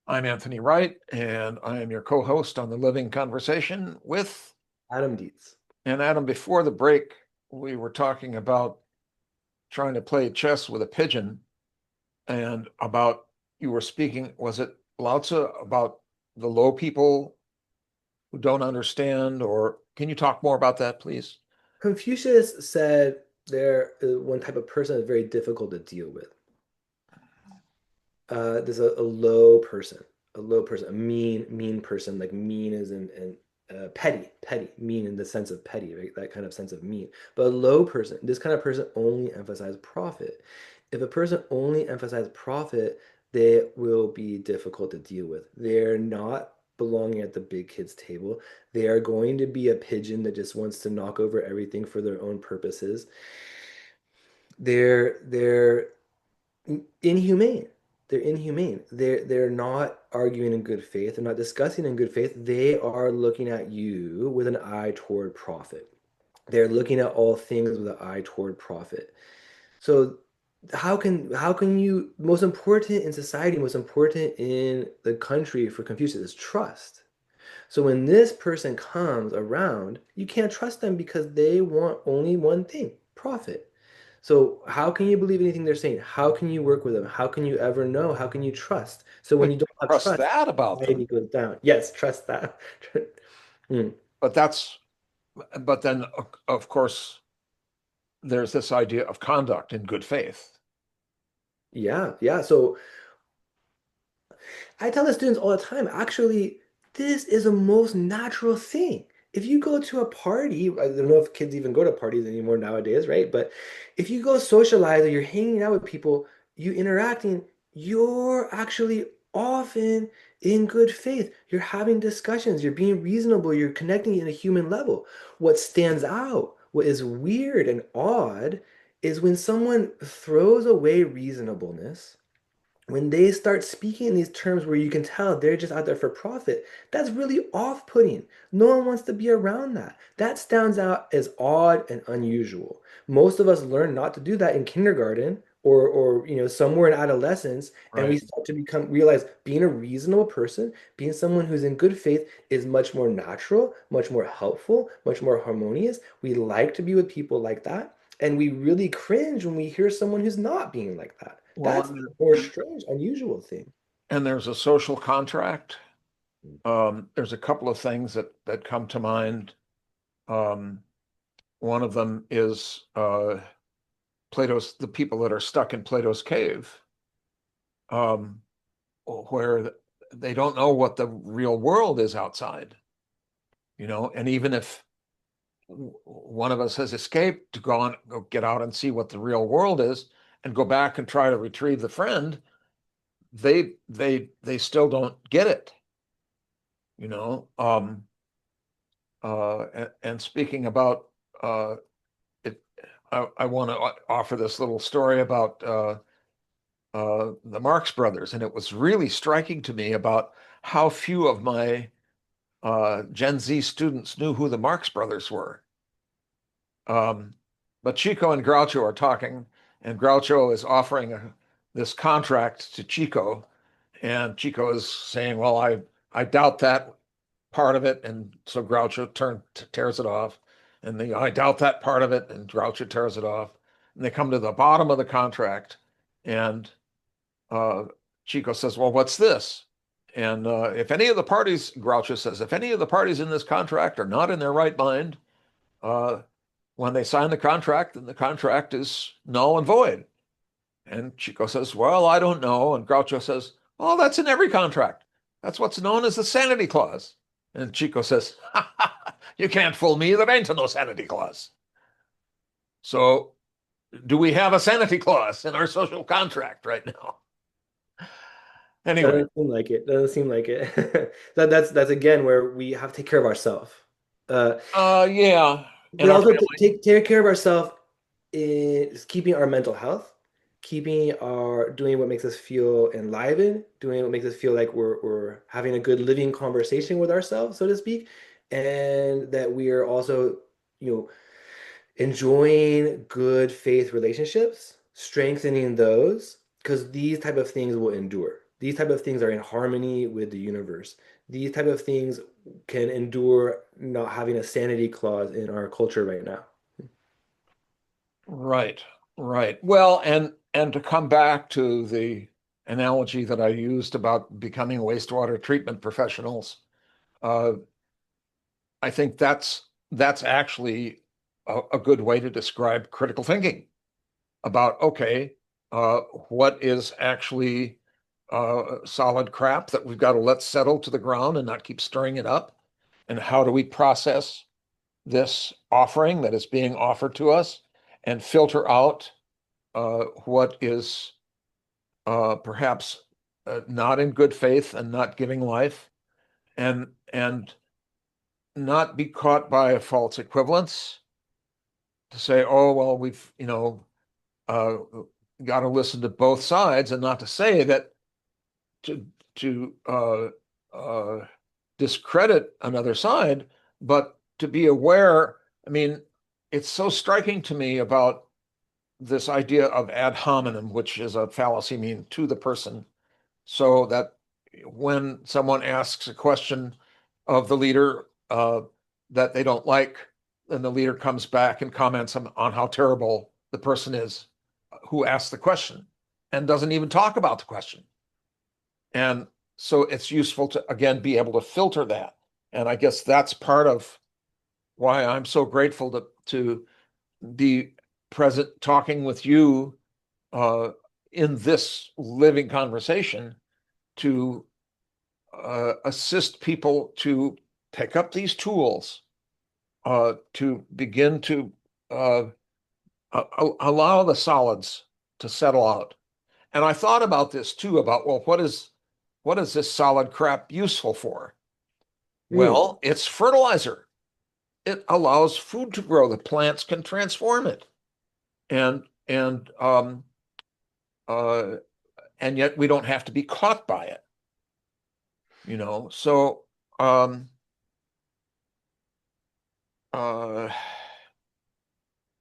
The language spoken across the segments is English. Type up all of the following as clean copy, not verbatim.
I'm Anthony Wright, and I am your co-host on the Living Conversation with Adam Dietz. and Adam. Before the break, we were talking about trying to play chess with a pigeon, and about you were speaking, was it Lao Tzu, about the low people who don't understand, or can you talk more about that, please? Confucius said there is one type of person that's very difficult to deal with. There's a low person, a mean person, like mean is in petty, mean in the sense of petty, right? That kind of sense of mean. But a low person, this kind of person only emphasizes profit. If a person only emphasizes profit, they will be difficult to deal with. They're not belonging at the big kids table. They are going to be a pigeon that just wants to knock over everything for their own purposes. They're inhumane. They're inhumane. They're not arguing in good faith. They're not discussing in good faith. They are looking at you with an eye toward profit. They're looking at all things with an eye toward profit. So how can you, most important in society, most important in the country for Confucius is trust. So when this person comes around, you can't trust them because they want only one thing, profit. So how can you believe anything they're saying? How can you work with them? How can you ever know? How can you trust? So when But you don't have trust trust, that about society them. goes down. Yes, trust that. Hmm. But that's, but then, of course, there's this idea of conduct in good faith. Yeah, yeah. So I tell the students all the time, actually, this is a most natural thing. If you go to a party, I don't know if kids even go to parties anymore nowadays, right? But if you go socialize or you're hanging out with people, you interacting, you're actually often in good faith. You're having discussions, you're being reasonable, you're connecting in a human level. What stands out, what is weird and odd, is when someone throws away reasonableness, when they start speaking in these terms where you can tell they're just out there for profit, that's really off-putting. No one wants to be around that. That stands out as odd and unusual. Most of us learn not to do that in kindergarten or somewhere in adolescence, and we Right. start to become realize being a reasonable person, being someone who's in good faith is much more natural, much more helpful, much more harmonious. We like to be with people like that, and we really cringe when we hear someone who's not being like that. Well, That's the more strange, unusual thing. and there's a social contract. There's a couple of things that come to mind. Um, One of them is Plato's the people that are stuck in Plato's cave, um, where they don't know what the real world is outside, and even if one of us has escaped to go get out and see what the real world is and go back and try to retrieve the friend, they still don't get it, you know. And speaking about it, I want to offer this little story about the Marx Brothers, and it was really striking to me about how few of my Gen Z students knew who the Marx Brothers were. Um, but Chico and Groucho are talking, and Groucho is offering this contract to Chico, and Chico is saying, "Well, I doubt that part of it," and so Groucho tears it off, and I doubt that part of it, and Groucho tears it off, and they come to the bottom of the contract, and uh, Chico says, "Well, what's this?" And if any of the parties, Groucho says, if any of the parties in this contract are not in their right mind, uh, when they sign the contract, then the contract is null and void. And Chico says, "Well, I don't know." And Groucho says, "Well, that's in every contract. That's what's known as the sanity clause." And Chico says, "Ha, ha, ha, you can't fool me. There ain't no sanity clause." So, do we have a sanity clause in our social contract right now? Anyway, Doesn't seem like it. Doesn't seem like it. That's again where we have to take care of ourselves. Uh, yeah, and but our also to family. take care of ourselves is keeping our mental health, keeping our doing what makes us feel enlivened, doing what makes us feel like we're having a good living conversation with ourselves, so to speak, and that we are also, you know, enjoying good faith relationships, strengthening those, because these type of things will endure. These type of things are in harmony with the universe. These type of things can endure not having a sanity clause in our culture right now. Right, right. Well, and to come back to the analogy that I used about becoming wastewater treatment professionals, uh, I think that's actually a good way to describe critical thinking about, okay, what is actually solid crap that we've got to let settle to the ground and not keep stirring it up, and how do we process this offering that is being offered to us and filter out what is perhaps not in good faith and not giving life, and not be caught by a false equivalence to say, oh well, we've uh, got to listen to both sides, and not to say that to to discredit another side, but to be aware. I mean, it's so striking to me about this idea of ad hominem, which is a fallacy, mean to the person, so that when someone asks a question of the leader that they don't like, then the leader comes back and comments on how terrible the person is who asked the question and doesn't even talk about the question. And so it's useful to, again, be able to filter that. And I guess that's part of why I'm so grateful to be present talking with you uh, in this living conversation to assist people to pick up these tools, to begin to uh, allow the solids to settle out. And I thought about this too, about, well, what is this solid crap useful for? Hmm. Well, it's fertilizer. It allows food to grow. The plants can transform it, and uh, and yet we don't have to be caught by it, you know. So um, uh,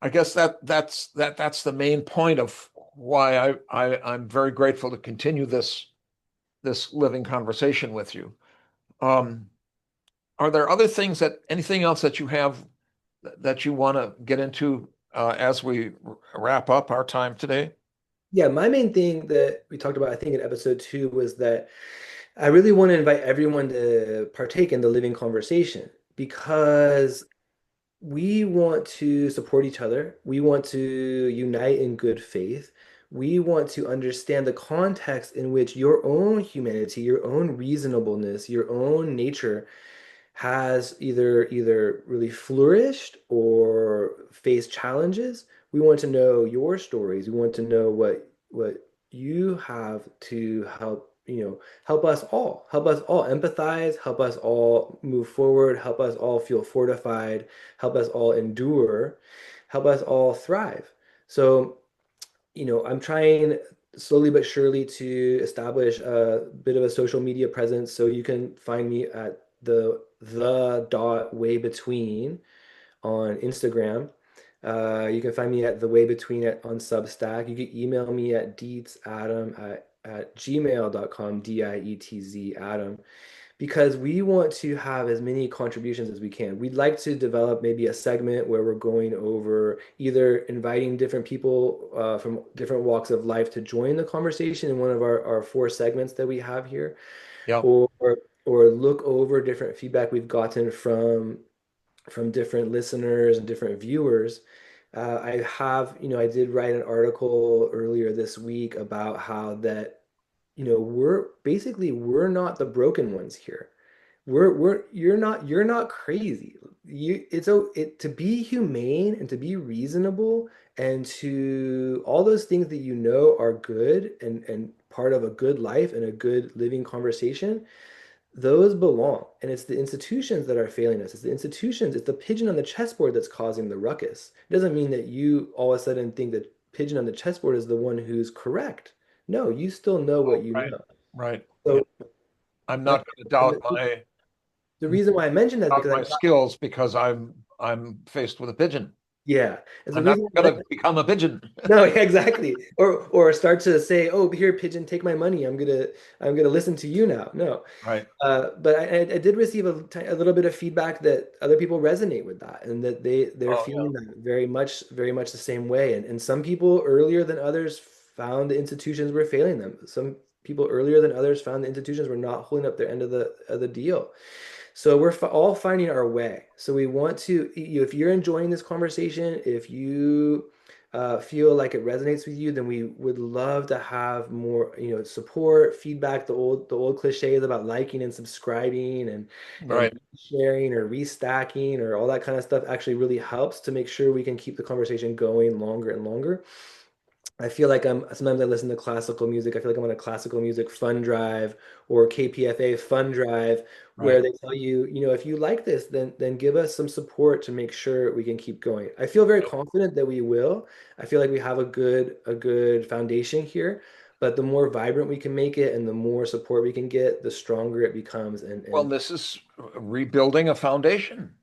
I guess that's the main point of why I'm very grateful to continue this living conversation with you. Um, are there other things anything else that you have that you want to get into as we wrap up our time today? Yeah, my main thing that we talked about, I think in episode 2, was that I really want to invite everyone to partake in the living conversation because we want to support each other. We want to unite in good faith. We want to understand the context in which your own humanity, your own reasonableness, your own nature has either really flourished or faced challenges. We want to know your stories. We want to know what you have to help us all empathize, help us all move forward, help us all feel fortified, help us all endure, help us all thrive. So I'm trying slowly but surely to establish a bit of a social media presence. So you can find me at the dot way between on Instagram. You can find me at the way between on Substack. You can email me at deetsadam at gmail.com, DIETZ Adam, because we want to have as many contributions as we can. We'd like to develop maybe a segment where we're going over either inviting different people from different walks of life to join the conversation in one of our 4 segments that we have here, Yeah. or or look over different feedback we've gotten from different listeners and different viewers. I did write an article earlier this week about how that, we're not the broken ones here. You're not crazy. To be humane and to be reasonable and to all those things that are good and part of a good life and a good living conversation, those belong. And it's the institutions that are failing us. It's the institutions, it's the pigeon on the chessboard that's causing the ruckus. It doesn't mean that you all of a sudden think that pigeon on the chessboard is the one who's correct. No, you still know what you Right. know. Right. Yeah. So I'm that's not going to and the reason why I mentioned that is doubt because my skills because I'm faced with a pigeon. Yeah. And the I'm not reason I going like to become a pigeon. no, yeah, exactly. Or start to say, "Oh, here, pigeon, take my money. I'm gonna listen to you now." No, Right. but I did receive a little bit of feedback that other people resonate with that, and that they're Oh, yeah. feeling that very much the same way. And some people earlier than others found the institutions were failing them. Some people earlier than others found the institutions were not holding up their end of the deal. So we're all finding our way. So we want to, if you're enjoying this conversation, if you feel like it resonates with you, then we would love to have more, support, feedback, the old cliches about liking and subscribing and Right. sharing or restacking or all that kind of stuff actually really helps to make sure we can keep the conversation going longer and longer. I feel like sometimes I listen to classical music. I feel like I'm on a classical music fun drive or KPFA fun drive where Right. they tell you, if you like this, then give us some support to make sure we can keep going. I feel very confident that we will. I feel like we have a good foundation here, but the more vibrant we can make it and the more support we can get, the stronger it becomes. And Well, and this is rebuilding a foundation,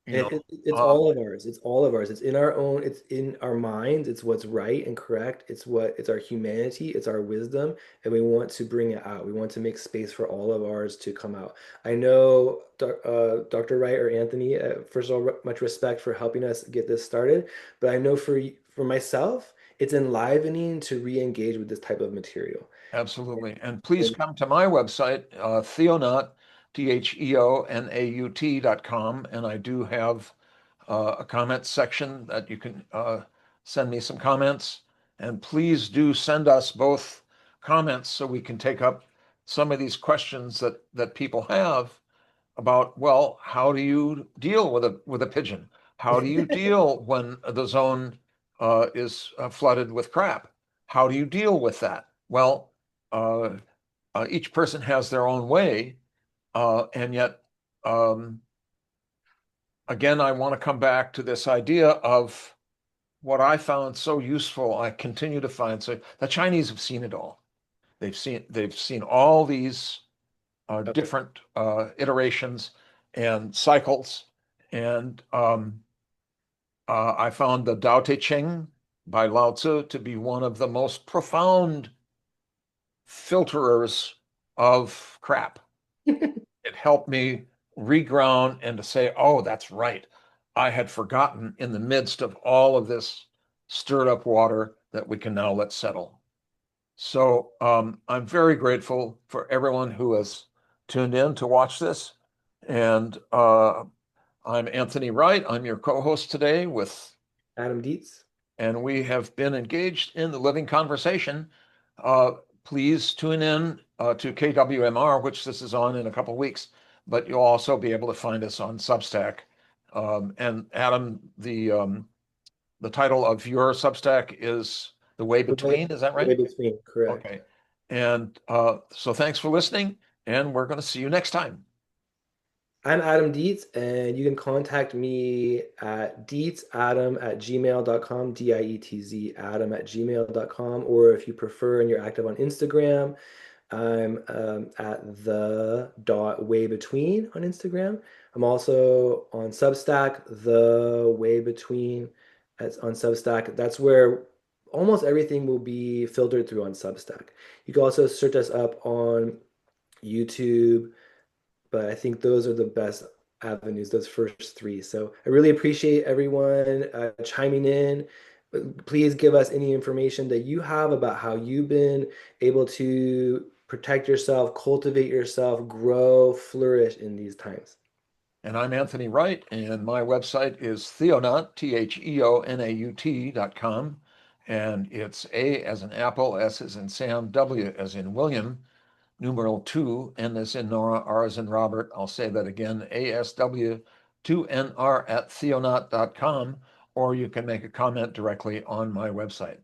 you And know. it's Uh, all of ours. It's all of ours. It's in our own, it's in our minds. It's what's right and correct. It's our humanity. It's our wisdom. And we want to bring it out. We want to make space for all of ours to come out. I know Dr. Wright or Anthony, first of all, much respect for helping us get this started. But I know for myself, it's enlivening to re-engage with this type of material. Absolutely. And please And come to my website, theonaut, theonaut.com. And I do have a comment section that you can send me some comments. And please do send us both comments so we can take up some of these questions that people have about, well, how do you deal with a pigeon? How do you deal when the zone is flooded with crap? How do you deal with that? Well, uh, each person has their own way, and yet, um, again, I want to come back to this idea of what I found so useful. I continue to find so the Chinese have seen it all. They've seen all these okay. different iterations and cycles. And I found the Tao Te Ching by Lao Tzu to be one of the most profound filterers of crap. It helped me reground and to say, oh, that's right. I had forgotten in the midst of all of this stirred up water that we can now let settle. So I'm very grateful for everyone who has tuned in to watch this. And I'm Anthony Wright. I'm your co-host today Adam Dietz. and we have been engaged in the living conversation. Uh, Please tune in to KWMR, which this is on in a couple of weeks, but you'll also be able to find us on Substack. And Adam, the title of your Substack is The Way The way, Between, is that the way right? between, correct. Okay. And so thanks for listening, and we're going to see you next time. I'm Adam Dietz, and you can contact me at dietzadam@gmail.com, Dietz Adam@gmail.com, or if you prefer and you're active on Instagram, I'm at the dot way between on Instagram. I'm also on Substack, the way between on Substack. That's where almost everything will be filtered through on Substack. You can also search us up on YouTube, but I think those are the best avenues, those first three. So I really appreciate everyone chiming in. Please give us any information that you have about how you've been able to protect yourself, cultivate yourself, grow, flourish in these times. And I'm Anthony Wright, and my website is theonaut, theonaut.com. And it's A as in Apple, S as in Sam, W as in William, numeral 2, N as in Nora, R as in Robert. I'll say that again, ASW2NR at theonaut.com, or you can make a comment directly on my website.